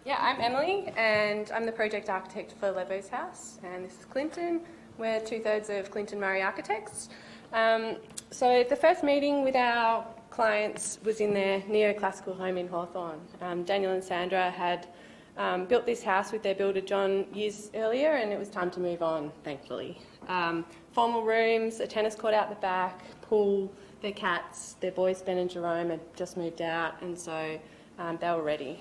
Yeah, I'm Emily, and I'm the project architect for Levo'sHouse, and this is Clinton. We're 2/3 of Clinton Murray Architects. So the first meeting with our clients was in their neoclassical home in Hawthorn. Daniel and Sandra had built this house with their builder John years earlier, and it was time to move on, thankfully. Formal rooms, a tennis court out the back, pool, their cats, their boys Ben and Jerome had just moved out, and so they were ready.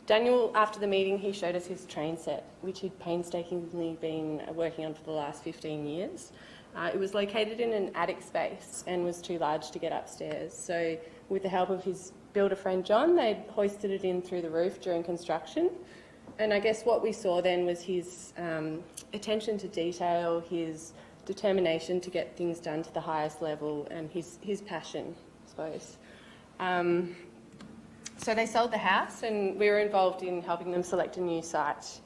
Daniel, after the meeting, he showed us his train set, which he'd painstakingly been working on for the last 15 years. It was located in an attic space and was too large to get upstairs. So with the help of his builder friend John, they'd hoisted it in through the roof during construction. And I guess what we saw then was his attention to detail, his determination to get things done to the highest level, and his passion, I suppose. So they sold the house, and we were involved in helping them select a new site.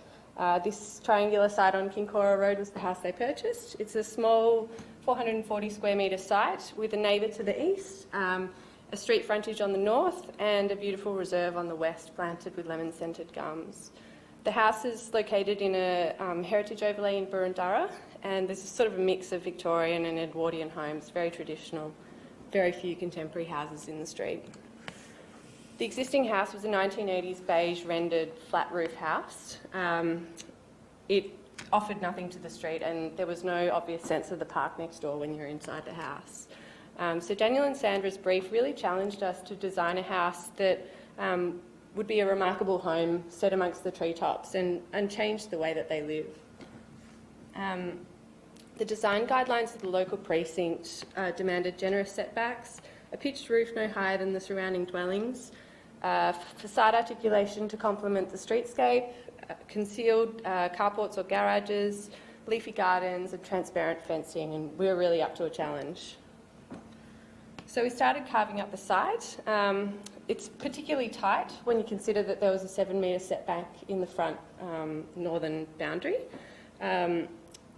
This triangular site on Kincora Road was the house they purchased. It's a small 440 square metre site with a neighbour to the east, a street frontage on the north, and a beautiful reserve on the west planted with lemon-scented gums. The house is located in a heritage overlay in Burundurra, and there's sort of a mix of Victorian and Edwardian homes, very traditional, very few contemporary houses in the street. The existing house was a 1980s beige rendered flat roof house. It offered nothing to the street, and there was no obvious sense of the park next door when you're inside the house. So Daniel and Sandra's brief really challenged us to design a house that would be a remarkable home set amongst the treetops and change the way that they live. The design guidelines of the local precinct demanded generous setbacks, a pitched roof no higher than the surrounding dwellings, facade articulation to complement the streetscape, concealed carports or garages, leafy gardens and transparent fencing, and we were really up to a challenge. So we started carving up the site. It's particularly tight when you consider that there was a 7-metre setback in the front northern boundary.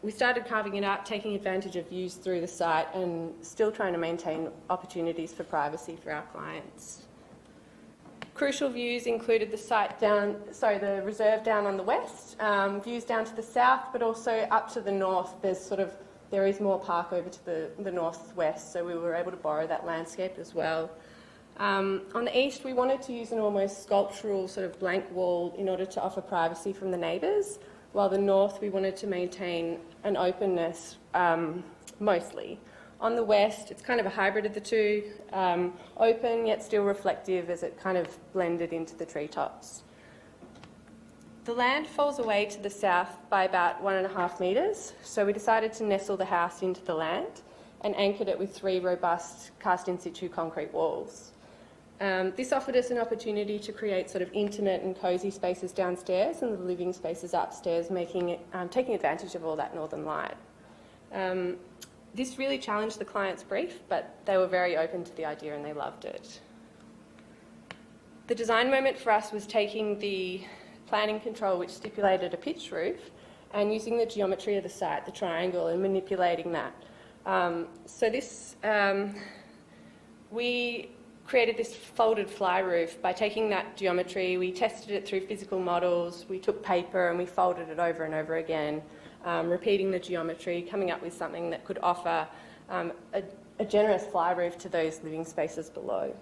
We started carving it up, taking advantage of views through the site and still trying to maintain opportunities for privacy for our clients. Crucial views included the reserve down on the west, views down to the south, but also up to the north. There is more park over to the northwest, so we were able to borrow that landscape as well. On the east, we wanted to use an almost sculptural sort of blank wall in order to offer privacy from the neighbours, while the north, we wanted to maintain an openness mostly. On the west, it's kind of a hybrid of the two, open yet still reflective as it kind of blended into the treetops. The land falls away to the south by about 1.5 metres, so we decided to nestle the house into the land and anchored it with 3 robust cast-in-situ concrete walls. This offered us an opportunity to create sort of intimate and cosy spaces downstairs and the living spaces upstairs, taking advantage of all that northern light. This really challenged the client's brief, but they were very open to the idea and they loved it. The design moment for us was taking the planning control, which stipulated a pitched roof, and using the geometry of the site, the triangle, and manipulating that. We created this folded fly roof by taking that geometry. We tested it through physical models, we took paper and we folded it over and over again, repeating the geometry, coming up with something that could offer a generous fly roof to those living spaces below.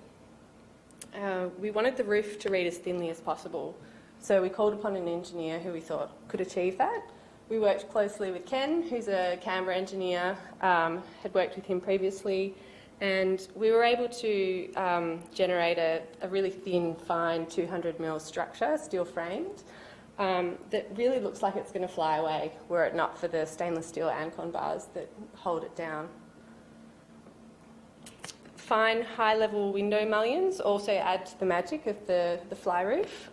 We wanted the roof to read as thinly as possible, so we called upon an engineer who we thought could achieve that. We worked closely with Ken, who's a Canberra engineer, had worked with him previously, and we were able to generate a really thin, fine 200mm structure, steel framed, that really looks like it's going to fly away were it not for the stainless steel Ancon bars that hold it down. Fine, high-level window mullions also add to the magic of the fly roof.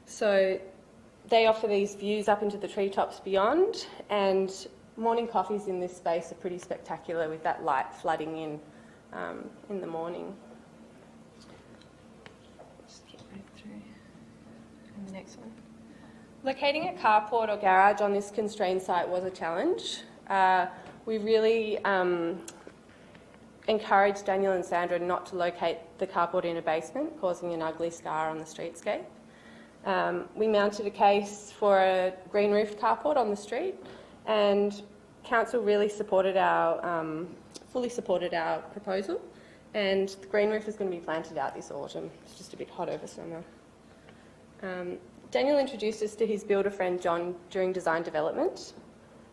So they offer these views up into the treetops beyond, and morning coffees in this space are pretty spectacular with that light flooding in the morning. Just get right through. And the next one. Locating a carport or garage on this constrained site was a challenge. We really encouraged Daniel and Sandra not to locate the carport in a basement, causing an ugly scar on the streetscape. We mounted a case for a green roofed carport on the street, and council really supported fully supported our proposal, and the green roof is going to be planted out this autumn. It's just a bit hot over summer. Daniel introduced us to his builder friend John during design development.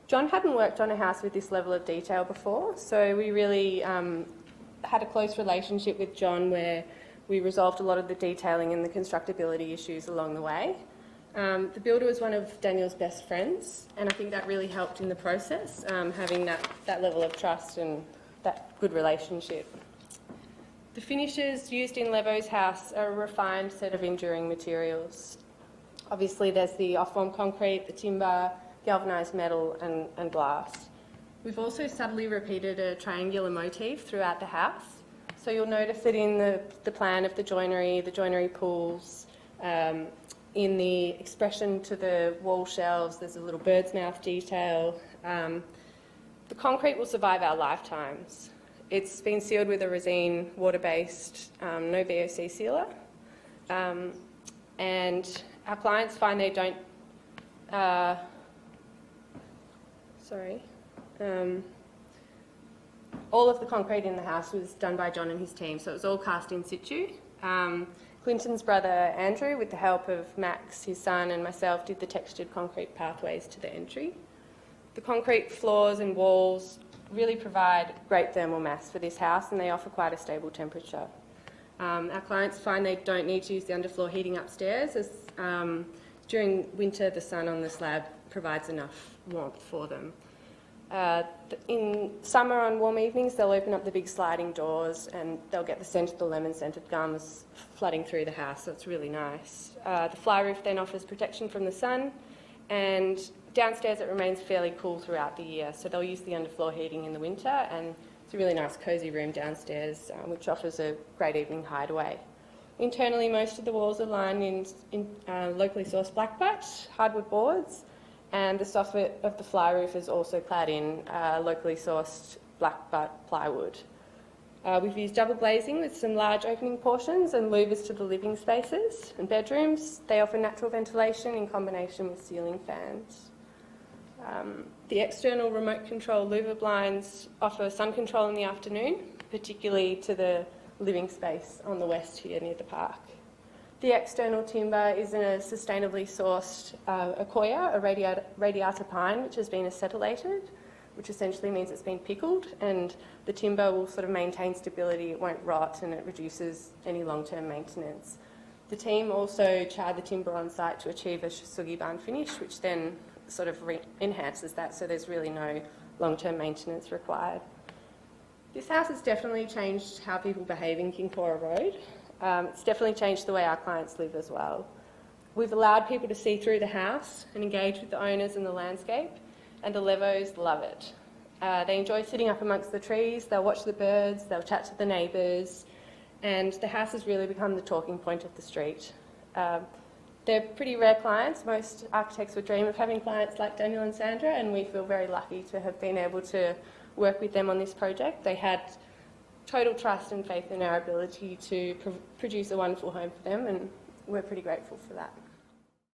John hadn't worked on a house with this level of detail before, so we really had a close relationship with John where we resolved a lot of the detailing and the constructability issues along the way. The builder was one of Daniel's best friends, and I think that really helped in the process, having that level of trust and that good relationship. The finishes used in Levo'sHouse are a refined set of enduring materials. Obviously there's the off-form concrete, the timber, galvanised metal and glass. We've also subtly repeated a triangular motif throughout the house. So you'll notice that in the plan of the joinery pools, in the expression to the wall shelves, there's a little bird's mouth detail. The concrete will survive our lifetimes. It's been sealed with a resin, water-based, no VOC sealer. And our clients find they don't... all of the concrete in the house was done by John and his team, so it was all cast in situ. Clinton's brother Andrew, with the help of Max, his son, and myself, did the textured concrete pathways to the entry. The concrete floors and walls really provide great thermal mass for this house, and they offer quite a stable temperature. Our clients find they don't need to use the underfloor heating upstairs, as during winter the sun on the slab provides enough warmth for them. In summer on warm evenings they'll open up the big sliding doors and they'll get the scent of the lemon scented gums flooding through the house, so it's really nice. The fly roof then offers protection from the sun, and downstairs it remains fairly cool throughout the year, so they'll use the underfloor heating in the winter, and it's a really nice cosy room downstairs which offers a great evening hideaway. Internally most of the walls are lined in locally sourced blackbutt, hardwood boards, and the soffit of the fly roof is also clad in locally sourced blackbutt plywood. We've used double glazing with some large opening portions and louvers to the living spaces and bedrooms. They offer natural ventilation in combination with ceiling fans. The external remote control louver blinds offer sun control in the afternoon, particularly to the living space on the west here near the park. The external timber is in a sustainably sourced Akoya, a radiata pine, which has been acetylated, which essentially means it's been pickled, and the timber will sort of maintain stability, it won't rot, and it reduces any long-term maintenance. The team also charred the timber on site to achieve a sugi barn finish, which then sort of enhances that, so there's really no long-term maintenance required. This house has definitely changed how people behave in Kincora Road. It's definitely changed the way our clients live as well. We've allowed people to see through the house and engage with the owners and the landscape, and the Levos love it. They enjoy sitting up amongst the trees, they'll watch the birds, they'll chat to the neighbours, and the house has really become the talking point of the street. They're pretty rare clients. Most architects would dream of having clients like Daniel and Sandra, and we feel very lucky to have been able to work with them on this project. They had total trust and faith in our ability to produce a wonderful home for them, and we're pretty grateful for that.